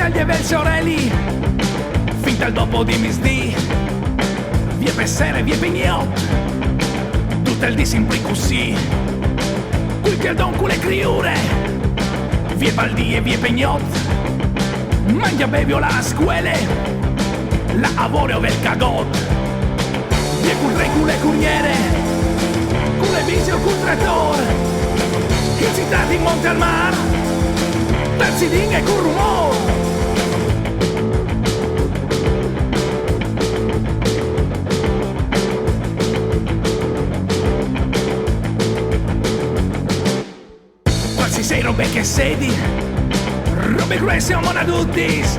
agli versi orelli, finta il dopo di misdì, vie per sere, vie per gnot, tutto il di sempre così, qui che don con le criure, vie baldi e vie per gnot, mangia bevi la scuole, la avorio del cagot, vie con re con le curiere, con le bici o con trattor, in città di Monte al Mar, pezzi d'inghe con rumore. Sei robe che sedi, robe gruesse o monaduttis,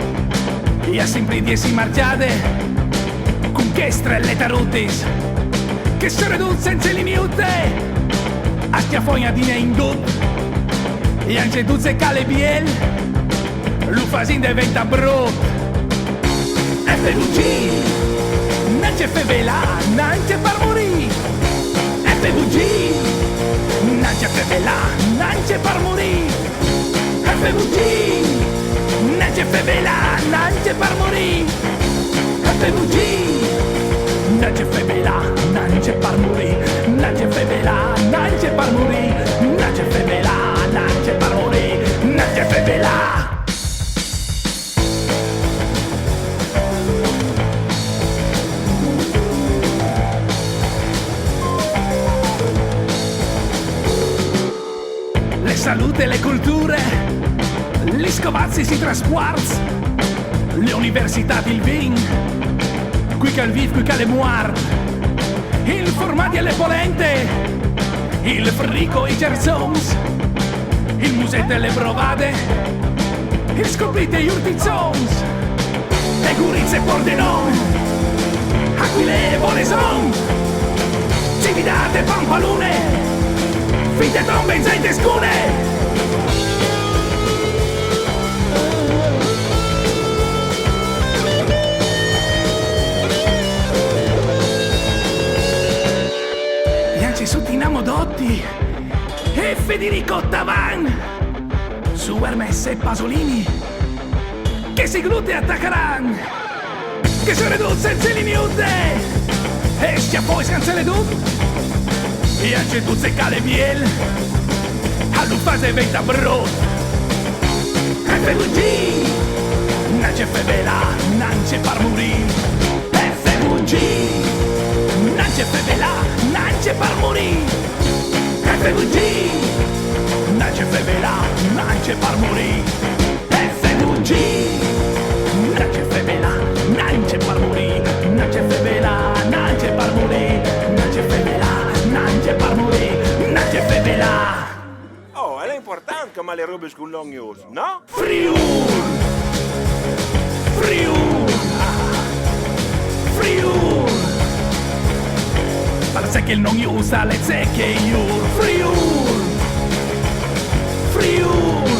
e a sempre 10 margiate, con che strelle tarutis, che se redut senza limiute, a schiafogna di ne indut, e anche duzze cale biel, l'ufasin diventa brut, FVG, non c'è fevela, non c'è par morì, FVG, non c'è fevela, non c'è par morì, FVG, non c'è fevela, non c'è par morì, FVG, non c'è fevela, non c'è par morì, non c'è fevela, non c'è par morì, non c'è fevela, non c'è par morì, non c'è fevela. Salute, le culture, gli scovazzi si trasquarz, le università il vin, qui che il viv, qui che le muart, il formati e le polente, il frico, i gerzons, il musetto e le provate, il scoprite gli urtizons, le gurizze pordenon, aquile voleson, cividate pampalune, finte trombe in zainte scune. Ianci Suttinamo Dotti e Federico Tavan su Hermes e Pasolini che si glute attaccheran, che se redut senza limiute e schiaffoi senza le dut. E anche tu zeccare biel, all'ufase venta brut. FVG, non c'è fevela, non c'è par morì. FVG, non c'è fevela, non c'è par morì. FVG, non c'è fevela, non c'è par morì. FVG, non c'è fevela, non c'è par morì. Non c'è fevela, non c'è par morì. Non c'è fevela, non c'è par morì. Non c'è fevela. Oh, è importante come le robe con l'ognos, no? Friul, Friul, Friul. Parse che non usa le zecche io. Friul, Friul,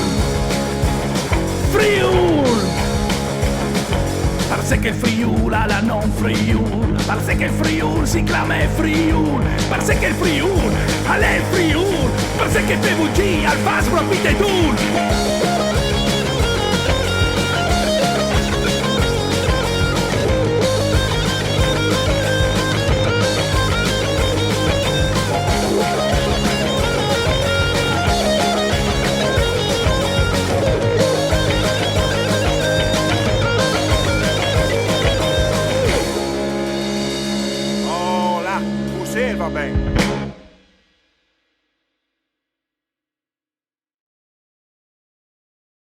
Friul. Parse che il Friul ha la non Friul. Parse che il Friul si chiama Friul. Parse che il Friul ha il Friul. Parse che PVG al fast rapide tool. Oh, là, va bene.